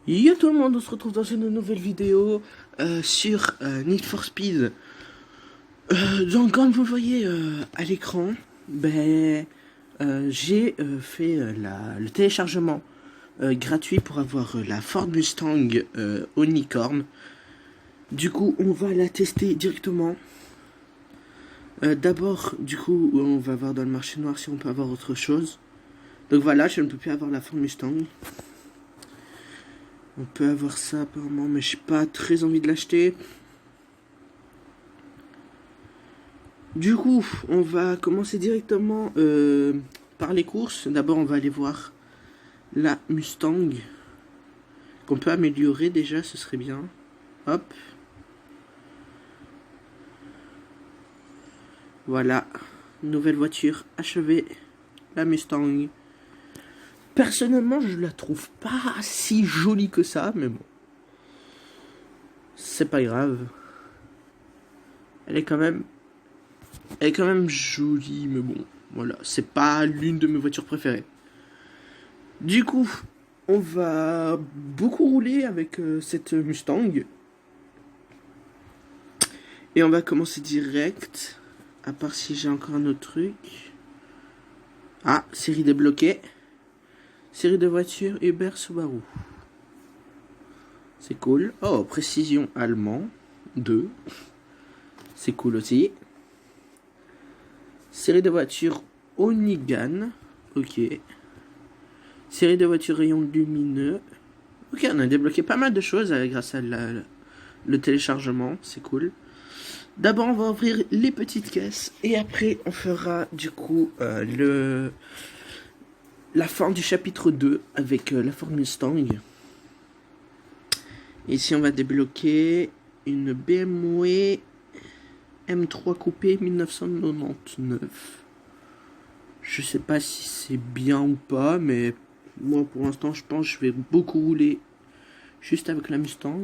Yo tout le monde, on se retrouve dans une nouvelle vidéo sur Need for Speed. Donc comme vous voyez à l'écran, j'ai fait le téléchargement gratuit pour avoir la Ford Mustang Unicorn. Du coup on va la tester directement. D'abord du coup on va voir dans le marché noir si on peut avoir autre chose. Donc voilà, je ne peux plus avoir la Ford Mustang. On peut avoir ça apparemment, mais j'ai pas très envie de l'acheter. Du coup, on va commencer directement par les courses. D'abord, on va aller voir la Mustang qu'on peut améliorer déjà, ce serait bien. Hop. Voilà, nouvelle voiture achevée, la Mustang. Personnellement, je la trouve pas si jolie que ça, mais bon. C'est pas grave. Elle est quand même jolie, mais bon, voilà, c'est pas l'une de mes voitures préférées. Du coup, on va beaucoup rouler avec cette Mustang. Et on va commencer direct, à part si j'ai encore un autre truc. Ah, série débloquée. Série de voitures Uber Subaru. C'est cool. Oh, précision allemand 2. C'est cool aussi. Série de voitures Onigan. Ok. Série de voitures rayon lumineux. Ok, on a débloqué pas mal de choses grâce à le téléchargement. C'est cool. D'abord, on va ouvrir les petites caisses. Et après, on fera du coup la fin du chapitre 2 avec la Ford Mustang. Ici, on va débloquer une BMW M3 coupé 1999. Je sais pas si c'est bien ou pas, mais moi pour l'instant je pense que je vais beaucoup rouler juste avec la Mustang.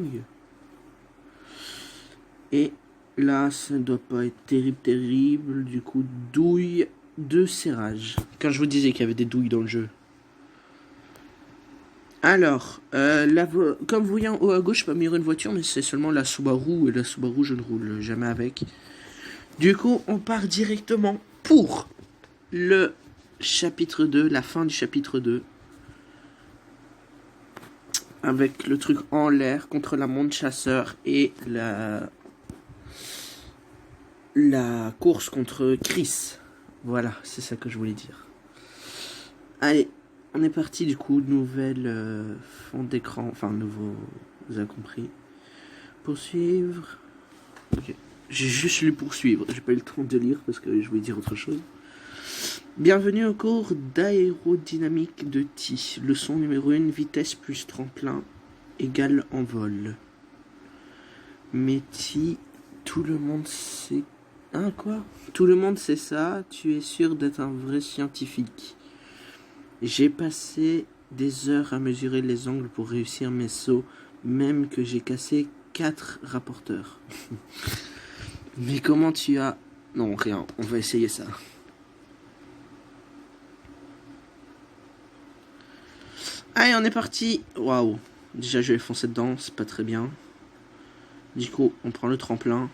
Et là ça ne doit pas être terrible, du coup douille de serrage. Quand je vous disais qu'il y avait des douilles dans le jeu. Alors, comme vous voyez en haut à gauche, je peux améliorer une voiture, mais c'est seulement la Subaru, et la Subaru je ne roule jamais avec. Du coup, on part directement pour le chapitre 2, la fin du chapitre 2. Avec le truc en l'air contre la montre chasseur et la course contre Chris. Voilà, c'est ça que je voulais dire. Allez, on est parti du coup, nouvelle fond d'écran, enfin nouveau, vous avez compris. Poursuivre. Ok. J'ai juste lu poursuivre, j'ai pas eu le temps de lire parce que je voulais dire autre chose. Bienvenue au cours d'aérodynamique de T. Leçon numéro 1, vitesse plus tremplin égale envol. Mais T, tout le monde sait... Hein, quoi? Tout le monde sait ça, tu es sûr d'être un vrai scientifique. J'ai passé des heures à mesurer les angles pour réussir mes sauts, même que j'ai cassé 4 rapporteurs. Mais comment tu as... Non, rien, on va essayer ça. Allez, on est parti. Waouh. Déjà, je vais foncer dedans, c'est pas très bien. Du coup, on prend le tremplin.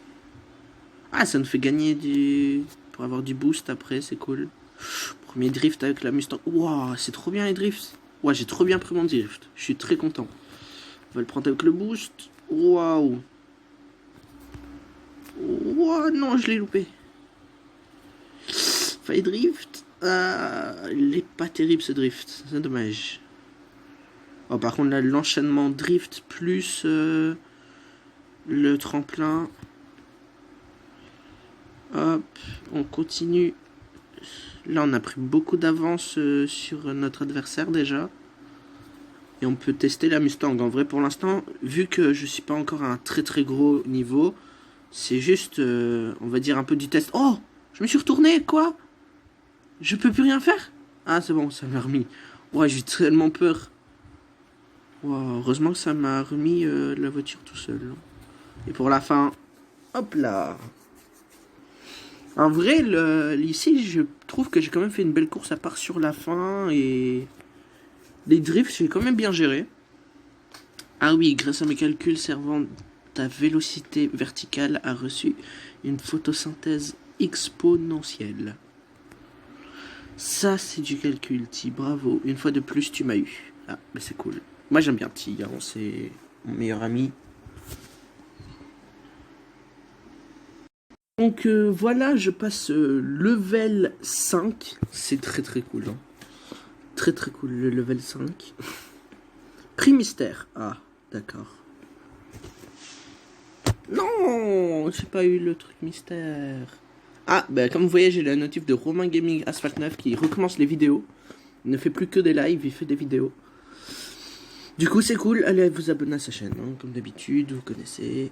Ah, ça nous fait gagner pour avoir du boost après, c'est cool. Premier drift avec la Mustang. Waouh, c'est trop bien les drifts. Ouais, j'ai trop bien pris mon drift. Je suis très content. On va le prendre avec le boost. Waouh. Waouh, non, je l'ai loupé. Faille drift. Il est pas terrible ce drift. C'est dommage. Oh, par contre, là, l'enchaînement drift plus le tremplin. Hop, on continue. Là, on a pris beaucoup d'avance sur notre adversaire déjà. Et on peut tester la Mustang. En vrai, pour l'instant, vu que je suis pas encore à un très gros niveau, c'est juste, on va dire, un peu du test. Oh, je me suis retourné, quoi? Je peux plus rien faire? Ah, c'est bon, ça m'a remis. Ouais, j'ai tellement peur. Wow, heureusement que ça m'a remis la voiture tout seul. Et pour la fin, hop là. En vrai, ici, je trouve que j'ai quand même fait une belle course à part sur la fin et les drifts, j'ai quand même bien géré. Ah oui, grâce à mes calculs servant, ta vélocité verticale a reçu une photosynthèse exponentielle. Ça, c'est du calcul, Ti. Bravo. Une fois de plus, tu m'as eu. Ah, mais c'est cool. Moi, j'aime bien Ti. Hein, c'est mon meilleur ami. Donc voilà, je passe level 5. C'est très très cool. Hein. Très très cool le level 5. Prix mystère. Ah, d'accord. Non, j'ai pas eu le truc mystère. Ah, bah comme vous voyez, j'ai la notif de Romain Gaming Asphalt 9 qui recommence les vidéos. Il ne fait plus que des lives, il fait des vidéos. Du coup, c'est cool. Allez vous abonner à sa chaîne, hein, comme d'habitude, vous connaissez.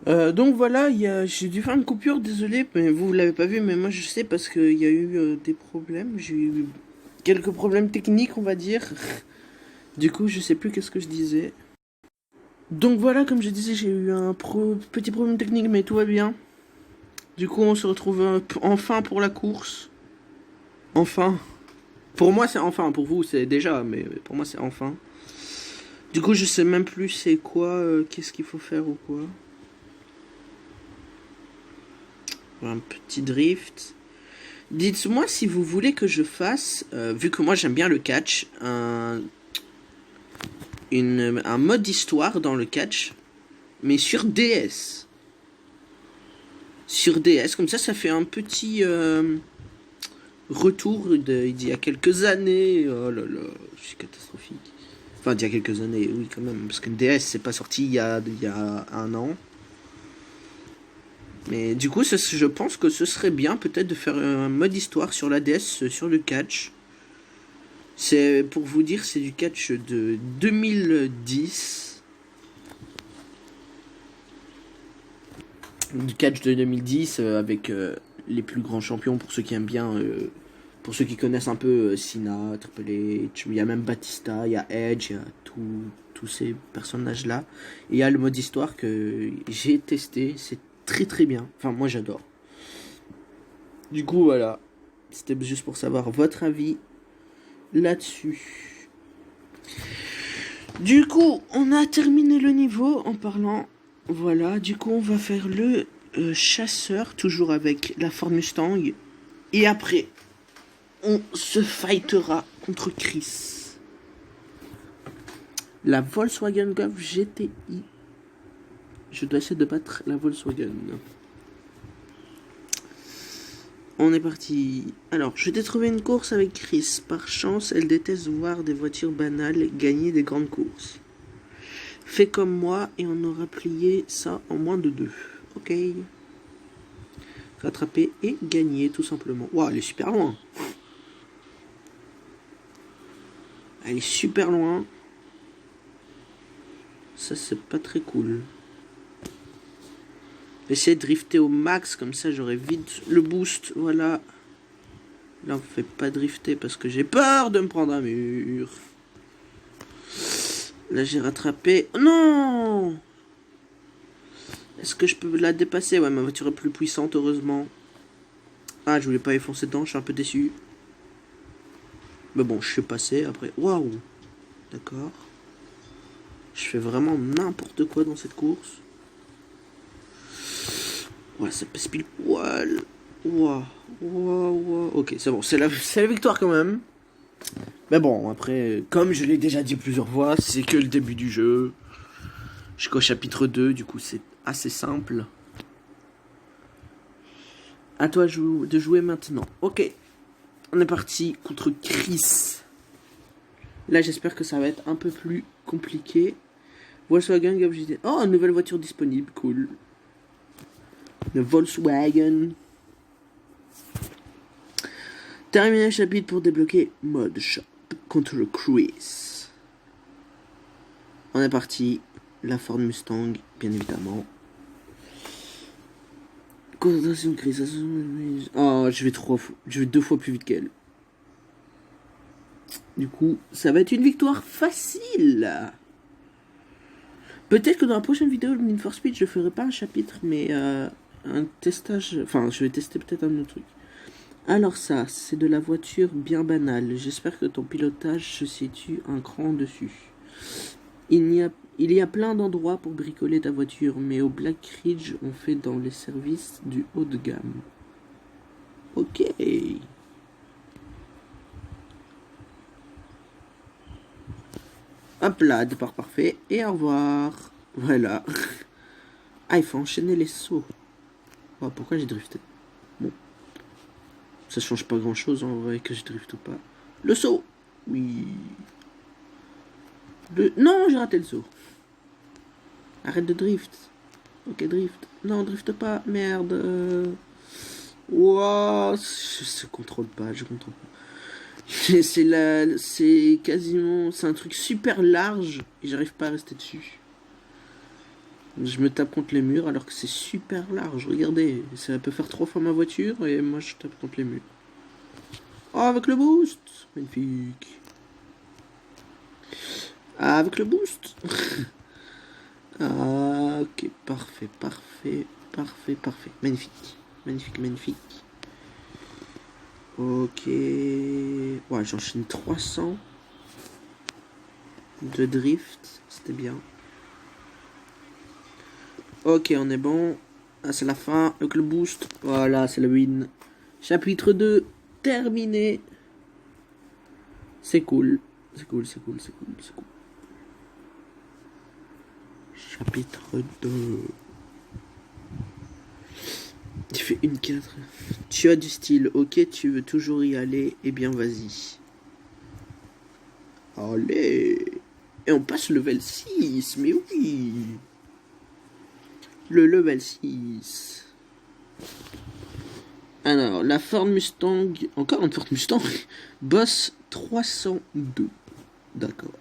Donc voilà, j'ai dû faire une coupure, désolé, mais vous l'avez pas vu, mais moi je sais parce qu'il y a eu des problèmes. J'ai eu quelques problèmes techniques, on va dire. Du coup, je sais plus qu'est-ce que je disais. Donc voilà, comme je disais, j'ai eu un petit problème technique, mais tout va bien. Du coup, on se retrouve enfin pour la course. Enfin. Pour moi, c'est enfin. Pour vous, c'est déjà, mais pour moi, c'est enfin. Du coup, je sais même plus c'est quoi, qu'est-ce qu'il faut faire ou quoi. Un petit drift. Dites-moi si vous voulez que je fasse, vu que moi j'aime bien le catch, un mode histoire dans le catch, mais sur DS. Sur DS, comme ça fait un petit retour d'il y a quelques années. Oh là là, je suis catastrophique. Enfin, d'il y a quelques années, oui, quand même, parce que DS c'est pas sorti il y a un an. Mais du coup, je pense que ce serait bien peut-être de faire un mode histoire sur la DS, sur le catch. C'est pour vous dire, c'est du catch de 2010. Du catch de 2010 avec les plus grands champions pour ceux qui aiment bien, pour ceux qui connaissent un peu Cena, Triple H. Il y a même Batista, il y a Edge, il y a tous ces personnages-là. Et il y a le mode histoire que j'ai testé, c'est très très bien. Enfin, moi j'adore. Du coup, voilà. C'était juste pour savoir votre avis là-dessus. Du coup, on a terminé le niveau en parlant. Voilà, du coup, on va faire le chasseur, toujours avec la Ford Mustang. Et après, on se fightera contre Chris. La Volkswagen Golf GTI. Je dois essayer de battre la Volkswagen. On est parti. Alors, je t'ai trouvé une course avec Chris. Par chance, elle déteste voir des voitures banales gagner des grandes courses. Fais comme moi et on aura plié ça en moins de 2. Ok. Rattraper et gagner, tout simplement. Waouh, elle est super loin. Elle est super loin. Ça, c'est pas très cool. J'essaie de drifter au max, comme ça j'aurai vite le boost. Voilà. Là, on ne fait pas drifter parce que j'ai peur de me prendre un mur. Là, j'ai rattrapé. Oh non! Est-ce que je peux la dépasser? Ouais, ma voiture est plus puissante, heureusement. Ah, je voulais pas y foncer dedans, je suis un peu déçu. Mais bon, je suis passé après. Waouh! D'accord. Je fais vraiment n'importe quoi dans cette course. Ouais, ça passe pile poil. Waouh, waouh. Ok, c'est bon, c'est la victoire quand même. Mais bon, après, comme je l'ai déjà dit plusieurs fois, c'est que le début du jeu. Jusqu'au chapitre 2, du coup, c'est assez simple. À toi de jouer maintenant. Ok, on est parti contre Chris. Là, j'espère que ça va être un peu plus compliqué. Volkswagen, oh, une nouvelle voiture disponible, cool. Le Volkswagen. Terminer le chapitre pour débloquer mode shop contre Chris. On est parti. La Ford Mustang, bien évidemment. Concentration Chris. Oh, je vais 2 fois plus vite qu'elle. Du coup, ça va être une victoire facile. Peut-être que dans la prochaine vidéo de Need for Speed, je ferai pas un chapitre, mais un testage. Enfin, je vais tester peut-être un autre truc. Alors ça, c'est de la voiture bien banale. J'espère que ton pilotage se situe un cran dessus. Il y a plein d'endroits pour bricoler ta voiture, mais au Black Ridge, on fait dans les services du haut de gamme. Ok. Hop là, départ parfait, et au revoir. Voilà. Ah, il faut enchaîner les sauts. Oh, pourquoi j'ai drifté? Bon, ça change pas grand chose en vrai que je drift ou pas. Le saut. Oui. Non, j'ai raté le saut. Arrête de drift. Ok, drift. Non, drift pas. Merde. Wow, je contrôle pas, je contrôle pas. C'est quasiment, c'est un truc super large et j'arrive pas à rester dessus. Je me tape contre les murs alors que c'est super large. Regardez, ça peut faire 3 fois ma voiture et moi je tape contre les murs. Oh, avec le boost, magnifique. Ah, avec le boost. Ah, ok, parfait, parfait, parfait, parfait. Magnifique, magnifique, magnifique. Ok. Ouais, j'enchaîne 300 de drift. C'était bien. Ok, on est bon. Ah, c'est la fin. Avec le boost. Voilà, c'est le win. Chapitre 2. Terminé. C'est cool. C'est cool, c'est cool, c'est cool, c'est cool. Chapitre 2. Tu fais une 4. Tu as du style. Ok, tu veux toujours y aller. Eh bien, vas-y. Allez. Et on passe level 6. Mais oui. Le level 6. Alors, la Ford Mustang. Encore une Ford Mustang. Boss 302. D'accord.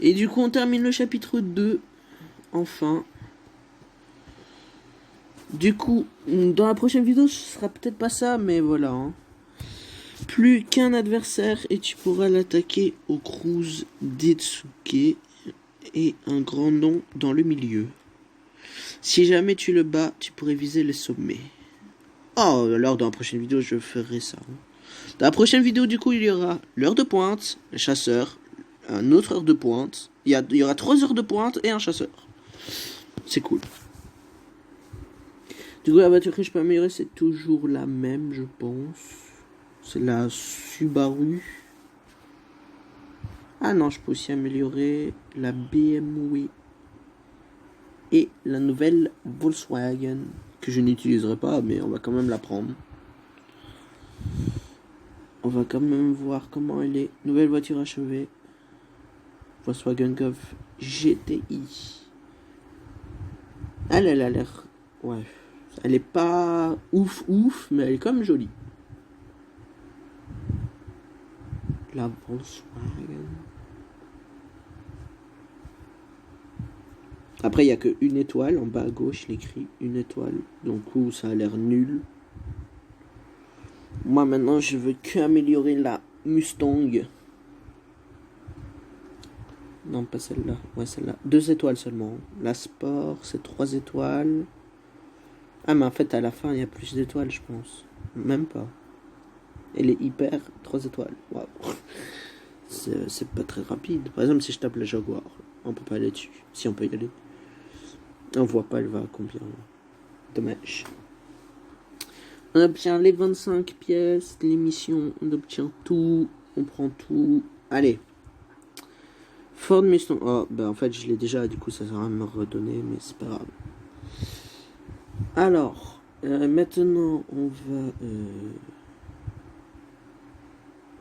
Et du coup, on termine le chapitre 2. Enfin. Du coup, dans la prochaine vidéo, ce sera peut-être pas ça, mais voilà. Hein. Plus qu'un adversaire et tu pourras l'attaquer au cruise d'Etsuke et un grand nom dans le milieu. Si jamais tu le bats, tu pourrais viser les sommets. Oh, alors dans la prochaine vidéo, je ferai ça. Dans la prochaine vidéo, du coup, il y aura l'heure de pointe, le chasseur, un autre heure de pointe. Il y aura 3 heures de pointe et un chasseur. C'est cool. Du coup, la voiture que je peux améliorer, c'est toujours la même, je pense. C'est la Subaru. Ah non, je peux aussi améliorer la BMW et la nouvelle Volkswagen, que je n'utiliserai pas, mais on va quand même la prendre. On va quand même voir comment elle est. Nouvelle voiture achevée. Volkswagen Golf GTI. Elle a l'air... Ouais. Elle est pas ouf, mais elle est quand même jolie. La Volkswagen. Après, il n'y a qu'une étoile. En bas à gauche, il écrit une étoile. Donc, ça a l'air nul. Moi, maintenant, je veux qu'améliorer la Mustang. Non, pas celle-là. Ouais, celle-là. 2 étoiles seulement. La Sport, c'est 3 étoiles. Ah, mais en fait, à la fin, il y a plus d'étoiles, je pense. Même pas. Elle est hyper 3 étoiles. Waouh. C'est pas très rapide. Par exemple, si je tape la Jaguar, on peut pas aller dessus. Si on peut y aller. On voit pas, elle va à combien. Dommage. On obtient les 25 pièces, l'émission, on obtient tout, on prend tout. Allez. Ford Mustang. Oh, bah en fait, je l'ai déjà, du coup, ça sert à me redonner, mais c'est pas grave. Alors, maintenant, on va...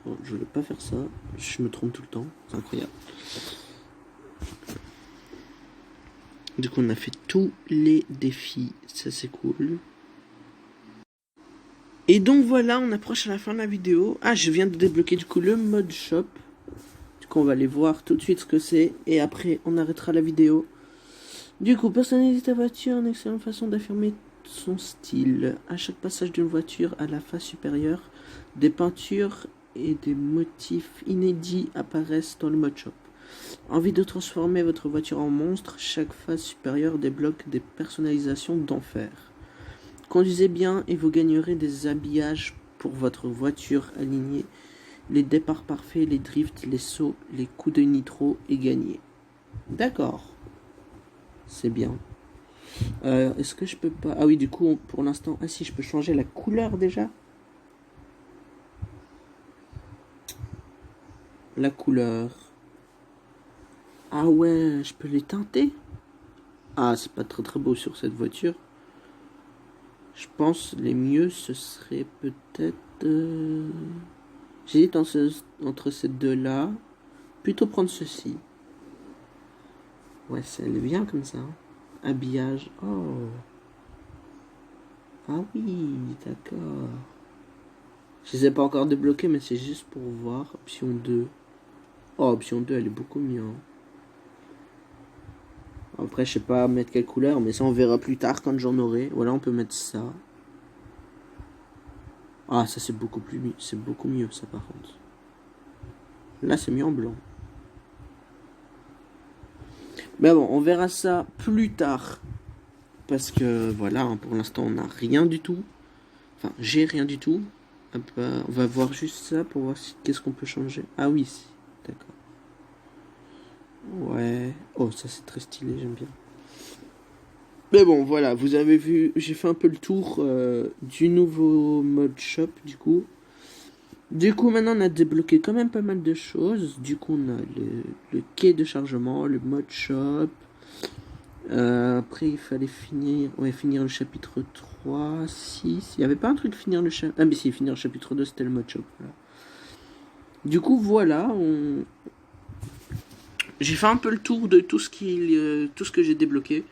Oh, je voulais pas faire ça. Je me trompe tout le temps. C'est incroyable. Du coup, on a fait tous les défis. Ça, c'est cool. Et donc, voilà, on approche à la fin de la vidéo. Ah, je viens de débloquer, du coup, le mode shop. Du coup, on va aller voir tout de suite ce que c'est. Et après, on arrêtera la vidéo. Du coup, personnaliser ta voiture, une excellente façon d'affirmer son style. À chaque passage d'une voiture à la face supérieure, des peintures et des motifs inédits apparaissent dans le mode shop. Envie de transformer votre voiture en monstre, chaque face supérieure débloque des personnalisations d'enfer. Conduisez bien et vous gagnerez des habillages pour votre voiture alignée. Les départs parfaits, les drifts, les sauts, les coups de nitro et gagnés. D'accord. C'est bien. Est-ce que je peux pas... Ah oui, du coup, pour l'instant... Ah si, je peux changer la couleur déjà. La couleur. Ah ouais, je peux les teinter. Ah, c'est pas très très beau sur cette voiture. Je pense les mieux, ce serait peut-être... J'hésite entre ces deux-là. Plutôt prendre ceci. Ouais, ça elle vient comme ça. Habillage. Oh. Ah oui, d'accord. Je les ai pas encore débloqués, mais c'est juste pour voir. Option 2. Oh, option 2, elle est beaucoup mieux. Hein. Après, je sais pas mettre quelle couleur, mais ça on verra plus tard quand j'en aurai. Voilà, on peut mettre ça. Ah, ça c'est beaucoup plus mieux. C'est beaucoup mieux, ça par contre. Là, c'est mis en blanc. Mais bon, on verra ça plus tard. Parce que voilà, hein, pour l'instant, on n'a rien du tout. Enfin, j'ai rien du tout. On va voir juste ça pour voir qu'est-ce qu'on peut changer. Ah oui, si. D'accord. Ouais. Oh, ça c'est très stylé, j'aime bien. Mais bon, voilà, vous avez vu, j'ai fait un peu le tour du nouveau mode shop, du coup. Du coup, maintenant, on a débloqué quand même pas mal de choses. Du coup, on a le quai de chargement, le mode shop. Après, il fallait finir le chapitre 3, 6. Il n'y avait pas un truc finir le chapitre... Ah, mais si, finir le chapitre 2, c'était le mode shop. Voilà. Du coup, voilà, j'ai fait un peu le tour de tout ce que j'ai débloqué.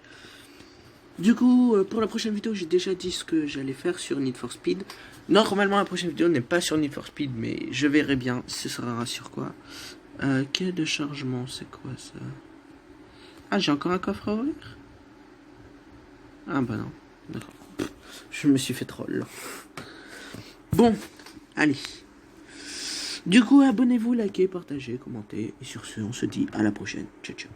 Du coup, pour la prochaine vidéo, j'ai déjà dit ce que j'allais faire sur Need for Speed. Normalement, la prochaine vidéo n'est pas sur Need for Speed, mais je verrai bien ce sera sur quoi. Quai de chargement, c'est quoi ça? Ah, j'ai encore un coffre à ouvrir? Ah bah non, d'accord. Je me suis fait troll. Bon, allez. Du coup, abonnez-vous, likez, partagez, commentez. Et sur ce, on se dit à la prochaine. Ciao, ciao.